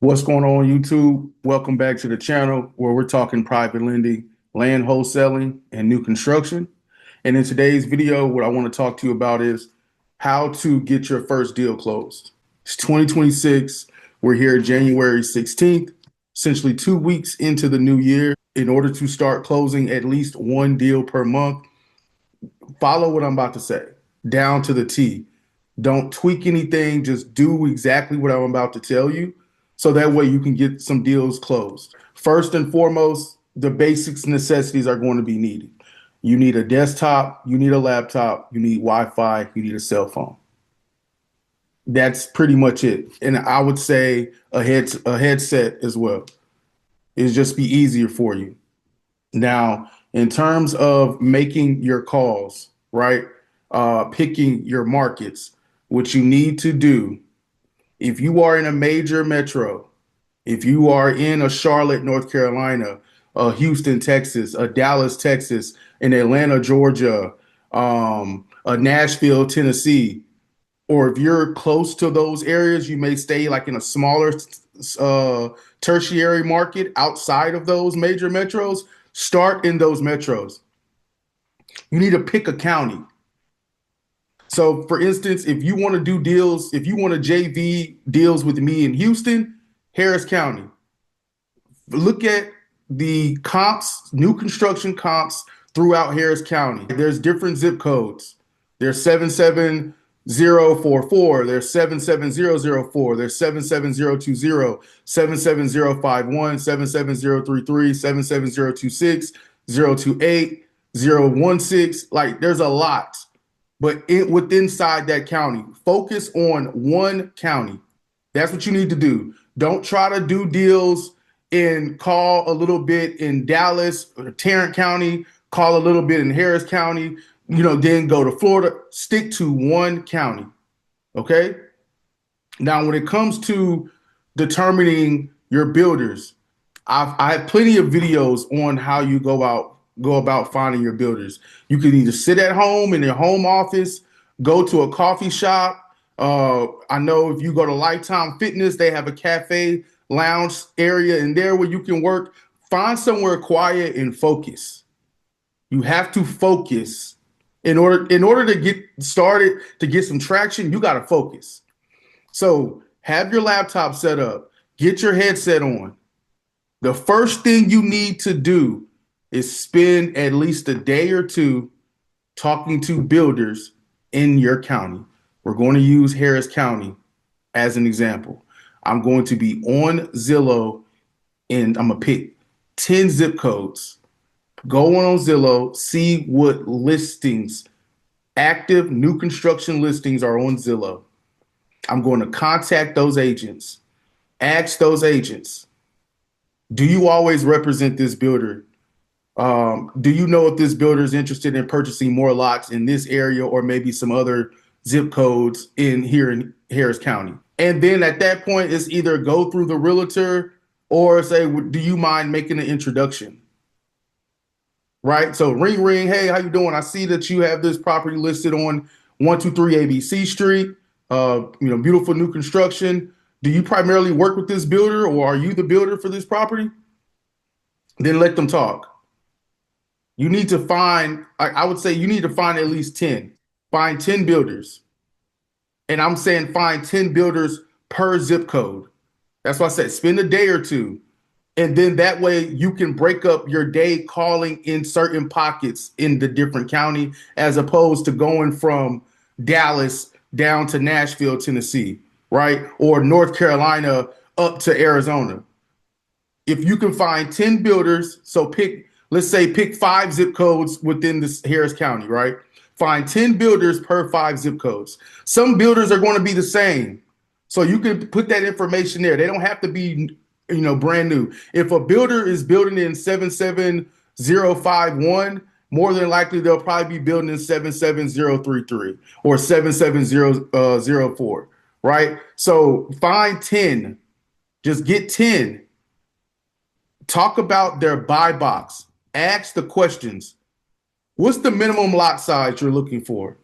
What's going on, YouTube? Welcome back to the channel where we're talking private lending, land wholesaling, and new construction. And in today's video, what I want to talk to you about is how to get your first deal closed. It's 2026. We're here January 16th, essentially 2 weeks into the new year. In order to start closing at least one deal per month, follow what I'm about to say down to the T. Don't tweak anything. Just do exactly what I'm about to tell you. So that way you can get some deals closed. First and foremost, the basics necessities are going to be needed. You need a desktop, you need a laptop, you need Wi-Fi, you need a cell phone. That's pretty much it. And I would say a headset as well. It'll just be easier for you. Now, in terms of making your calls, right? Picking your markets, what you need to do, if you are in a major metro, if you are in a Charlotte, North Carolina, a Houston, Texas, a Dallas, Texas, an Atlanta, Georgia, a Nashville, Tennessee, or if you're close to those areas, you may stay like in a smaller tertiary market outside of those major metros. Start in those metros. You need to pick a county. So, for instance, if you want to do deals, if you want to JV deals with me in Houston, Harris County, look at the comps, new construction comps throughout Harris County. There's different zip codes. There's 77044, there's 77004, there's 77020, 77051, 77033, 77026, 028, 016. Like there's a lot. But within inside that county, focus on one county. That's what you need to do. Don't try to do deals and call a little bit in Dallas or Tarrant County, call a little bit in Harris County, then go to Florida. Stick to one county. Okay. Now, when it comes to determining your builders, I have plenty of videos on how you go about finding your builders. You can either sit at home in your home office, go to a coffee shop. I know if you go to Lifetime Fitness, they have a cafe lounge area in there where you can work. Find somewhere quiet and focus. You have to focus in order to get started, to get some traction. You got to focus. So have your laptop set up, get your headset on. The first thing you need to do is spend at least a day or two talking to builders in your county. We're going to use Harris County as an example. I'm going to be on Zillow and I'm going to pick 10 zip codes. Go on Zillow, see what listings, active new construction listings are on Zillow. I'm going to contact those agents, ask those agents, do you always represent this builder? Do you know if this builder is interested in purchasing more lots in this area or maybe some other zip codes in here in Harris County? And then at that point, it's either go through the realtor or say, do you mind making an introduction? Right? So ring, ring. Hey, how you doing? I see that you have this property listed on 123 ABC Street. Beautiful new construction. Do you primarily work with this builder or are you the builder for this property? Then let them talk. You need to find, I would say you need to find at least 10. Find 10 builders. And I'm saying find 10 builders per zip code. That's why I said spend a day or two. And then that way you can break up your day calling in certain pockets in the different county as opposed to going from Dallas down to Nashville, Tennessee, right? Or North Carolina up to Arizona. If you can find 10 builders, so let's pick 5 zip codes within this Harris County, right? Find 10 builders per 5 zip codes. Some builders are going to be the same. So you can put that information there. They don't have to be, brand new. If a builder is building in 77051, more than likely they'll probably be building in 77033 or 77004, right? So find 10. Just get 10. Talk about their buy box. Ask the questions. What's the minimum lot size you're looking for?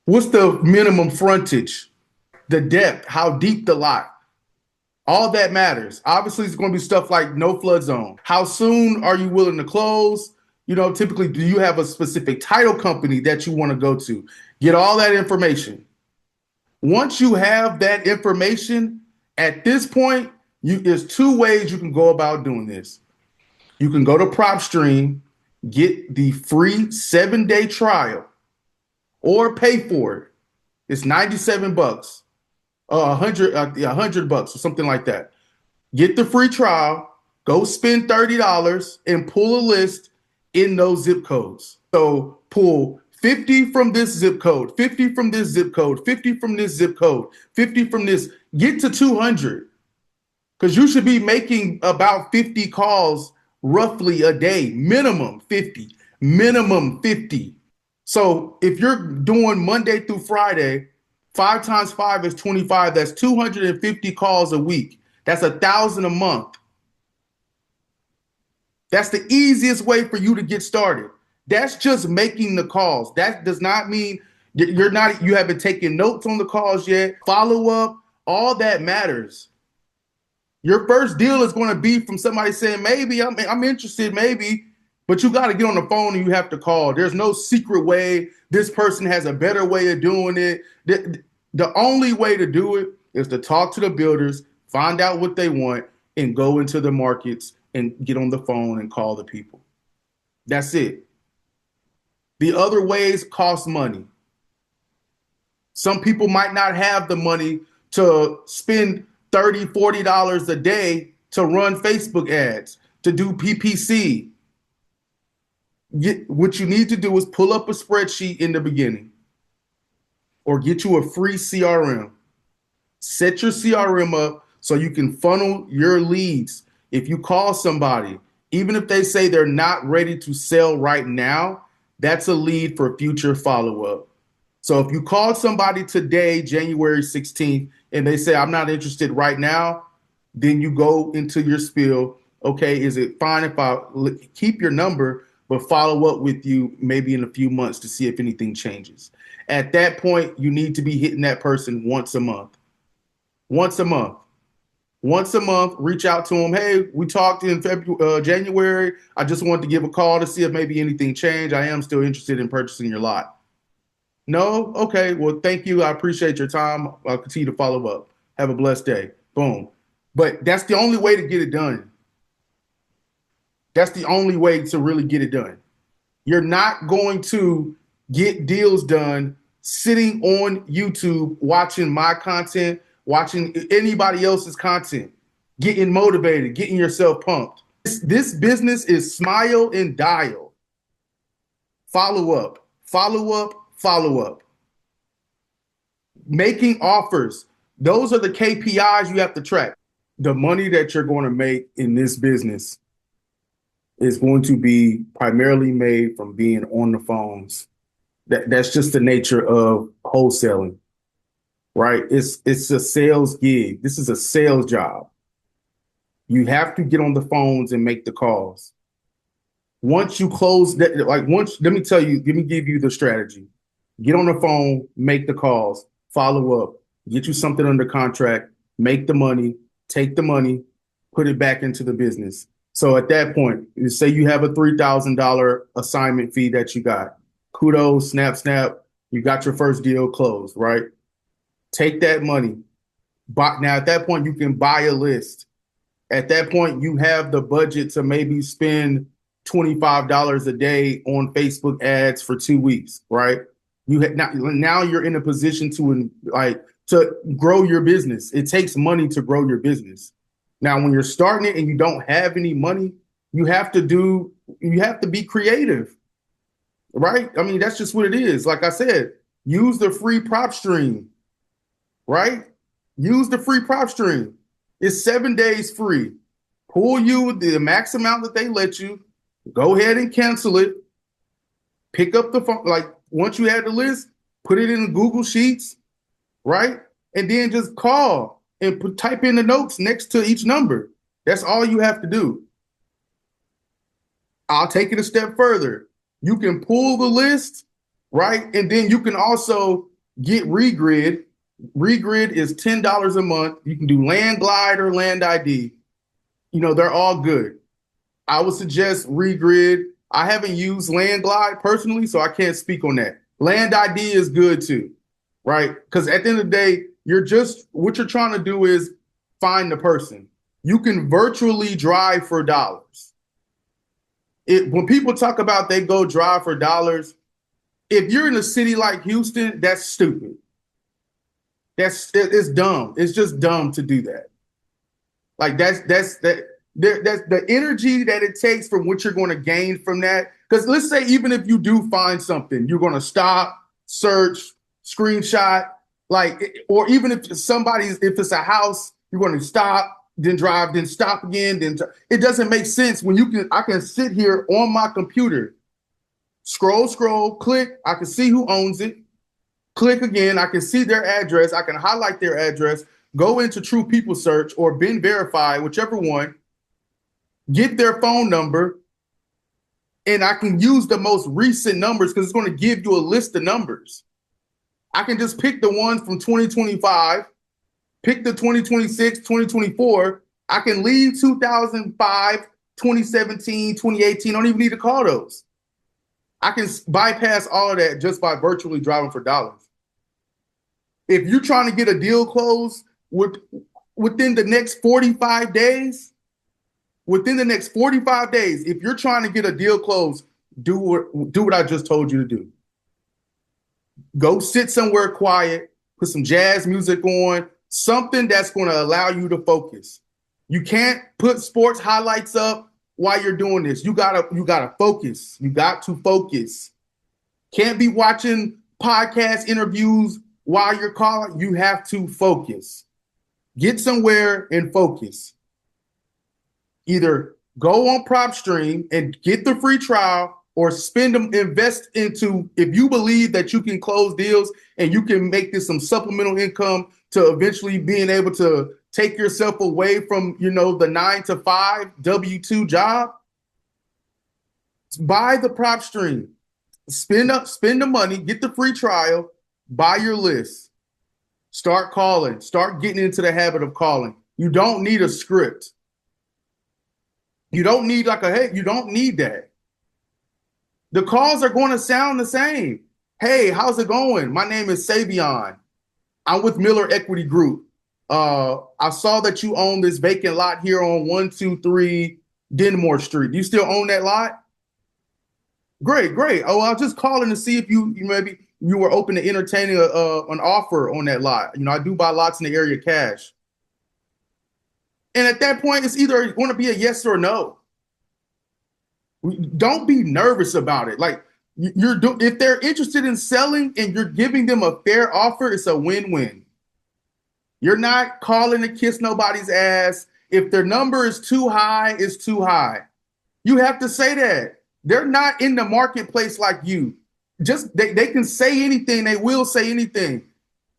What's the minimum frontage? The depth, how deep the lot? All that matters. Obviously, it's going to be stuff like no flood zone. How soon are you willing to close? Typically, do you have a specific title company that you want to go to? Get all that information. Once you have that information, at this point, there's two ways you can go about doing this. You can go to PropStream, get the free 7-day trial, or pay for it. It's $97, $100 or something like that. Get the free trial, go spend $30 and pull a list in those zip codes. So pull 50 from this zip code, 50 from this zip code, 50 from this zip code, 50 from this. Get to 200, because you should be making about 50 calls roughly a day, minimum 50, minimum 50. So if you're doing Monday through Friday, 5 times 5 is 25. That's 250 calls a week. That's 1,000 a month. That's the easiest way for you to get started. That's just making the calls. That does not mean you haven't taken notes on the calls yet. Follow up, all that matters. Your first deal is going to be from somebody saying, maybe I'm interested, maybe, but you got to get on the phone and you have to call. There's no secret way. This person has a better way of doing it. The only way to do it is to talk to the builders, find out what they want, and go into the markets and get on the phone and call the people. That's it. The other ways cost money. Some people might not have the money to spend $30, $40 a day to run Facebook ads, to do PPC. What you need to do is pull up a spreadsheet in the beginning, or get you a free CRM. Set your CRM up so you can funnel your leads. If you call somebody, even if they say they're not ready to sell right now, that's a lead for future follow-up. So if you call somebody today, January 16th, and they say, I'm not interested right now, then you go into your spiel. Okay, is it fine if I keep your number, but follow up with you maybe in a few months to see if anything changes? At that point, you need to be hitting that person once a month. Once a month. Once a month, reach out to them. Hey, we talked in January. I just wanted to give a call to see if maybe anything changed. I am still interested in purchasing your lot. No? Okay. Well, thank you. I appreciate your time. I'll continue to follow up. Have a blessed day. Boom. But that's the only way to get it done. That's the only way to really get it done. You're not going to get deals done sitting on YouTube, watching my content, watching anybody else's content, getting motivated, getting yourself pumped. This business is smile and dial. Follow up, follow up, follow up. Making offers. Those are the KPIs you have to track. The money that you're going to make in this business is going to be primarily made from being on the phones. That's just the nature of wholesaling. Right? It's a sales gig. This is a sales job. You have to get on the phones and make the calls. Once you close that, let me give you the strategy. Get on the phone, make the calls, follow up, get you something under contract, make the money, take the money, put it back into the business. So at that point, say you have a $3,000 assignment fee that you got. Kudos, snap, you got your first deal closed, right? Take that money. Now, at that point, you can buy a list. At that point, you have the budget to maybe spend $25 a day on Facebook ads for 2 weeks, right? Now you're in a position to grow your business. It takes money to grow your business. Now, when you're starting it and you don't have any money, you have to be creative, right? I mean, that's just what it is. Like I said, use the free PropStream. Right? Use the free PropStream. It's 7 days free. Pull you the max amount that they let you. Go ahead and cancel it. Pick up the phone. Like, once you have the list, put it in Google Sheets, right? And then just call and type in the notes next to each number. That's all you have to do. I'll take it a step further. You can pull the list, right? And then you can also get Regrid. Regrid is $10 a month. You can do Land Glide or Land ID. They're all good. I would suggest Regrid. I haven't used Land Glide personally, so I can't speak on that. Land ID is good too, right? Because at the end of the day, what you're trying to do is find the person. You can virtually drive for dollars. When people talk about they go drive for dollars, if you're in a city like Houston, that's stupid. It's dumb. It's just dumb to do that. Like that's the energy that it takes from what you're going to gain from that. Because let's say even if you do find something, you're going to stop, search, screenshot, or even if it's a house, you're going to stop, then drive, then stop again, it doesn't make sense when I can sit here on my computer, scroll, click, I can see who owns it, click again, I can see their address, I can highlight their address, go into True People Search or Been Verified, whichever one, get their phone number, and I can use the most recent numbers because it's going to give you a list of numbers. I can just pick the ones from 2025, pick the 2026, 2024. I can leave 2005, 2017, 2018. I don't even need to call those. I can bypass all of that just by virtually driving for dollars. If you're trying to get a deal closed within the next 45 days, if you're trying to get a deal closed, do what I just told you to do. Go sit somewhere quiet, put some jazz music on, something that's going to allow you to focus. You can't put sports highlights up while you're doing this. You gotta focus. You got to focus. Can't be watching podcast interviews while you're calling. You have to focus. Get somewhere and focus. Either go on PropStream and get the free trial, or invest into, if you believe that you can close deals and you can make this some supplemental income to eventually being able to take yourself away from, the 9-to-5 W-2 job, buy the PropStream, spend the money, get the free trial, buy your list, start calling, start getting into the habit of calling. You don't need a script. You don't need you don't need that. The calls are going to sound the same. Hey, how's it going? My name is Savion. I'm with Miller Equity Group. I saw that you own this vacant lot here on 123 Denmore Street. Do you still own that lot? Great. Oh, I was just calling to see if you were open to entertaining an offer on that lot. I do buy lots in the area cash. And at that point, it's either going to be a yes or no. Don't be nervous about it. If they're interested in selling and you're giving them a fair offer, it's a win-win. You're not calling to kiss nobody's ass. If their number is too high, it's too high. You have to say that. They're not in the marketplace like you. They can say anything. They will say anything.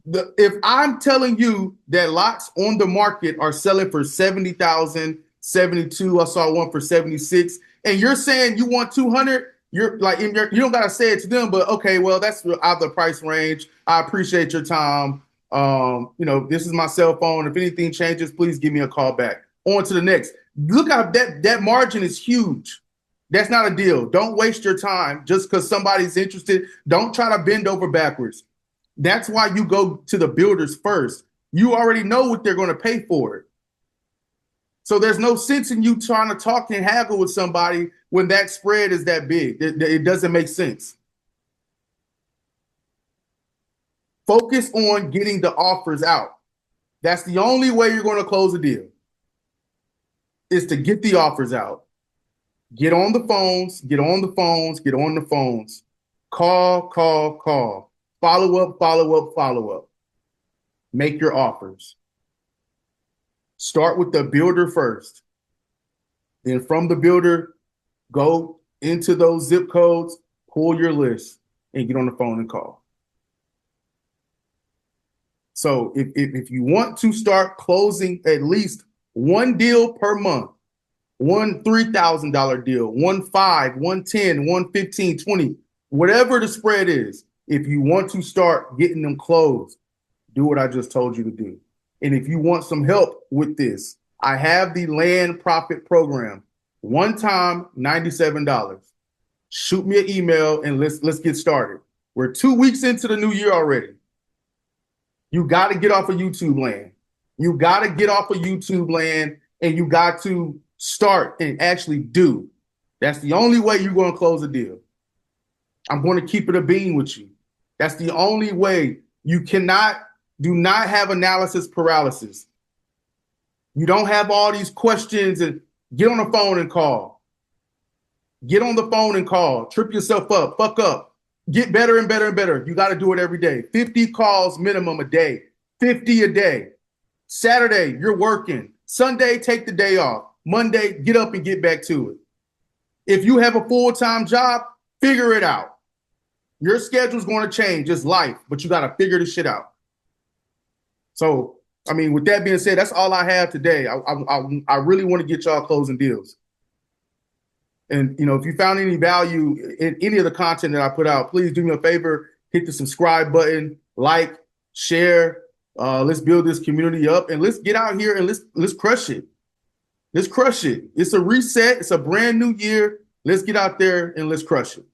If I'm telling you that lots on the market are selling for 70,000, 72, I saw one for 76, and you're saying you want 200, you don't got to say it to them, but okay, well, that's out of the price range. I appreciate your time. This is my cell phone. If anything changes, please give me a call back. On to the next. Look how that margin is huge. That's not a deal. Don't waste your time just because somebody's interested. Don't try to bend over backwards. That's why you go to the builders first. You already know what they're going to pay for it. So there's no sense in you trying to talk and haggle with somebody when that spread is that big. It doesn't make sense. Focus on getting the offers out. That's the only way you're going to close a deal, is to get the offers out. Get on the phones. Call. Follow up. Make your offers. Start with the builder first. Then from the builder, go into those zip codes, pull your list, and get on the phone and call. So if you want to start closing at least one deal per month, one $3,000 deal, one $5,000, one $10,000, one $15,000, $20,000, whatever the spread is, if you want to start getting them closed, do what I just told you to do. And if you want some help with this, I have the Land Profit Program. One time, $97. Shoot me an email and let's get started. We're 2 weeks into the new year already. You got to get off of YouTube land. You got to get off of YouTube land, and you got to start and actually do. That's the only way you're going to close a deal. I'm going to keep it a bean with you. That's the only way. You do not have analysis paralysis. You don't have all these questions and get on the phone and call. Get on the phone and call. Trip yourself up. Fuck up. Get better and better and better. You got to do it every day. 50 calls minimum a day. 50 a day. Saturday, you're working. Sunday, take the day off. Monday, get up and get back to it. If you have a full-time job, figure it out. Your schedule's going to change. It's life, but you got to figure this shit out. So, I mean, with that being said, that's all I have today. I really want to get y'all closing deals. And, you know, if you found any value in any of the content that I put out, please do me a favor, hit the subscribe button, like, share. Let's build this community up, and let's get out here and let's crush it. Let's crush it. It's a reset. It's a brand new year. Let's get out there and let's crush it.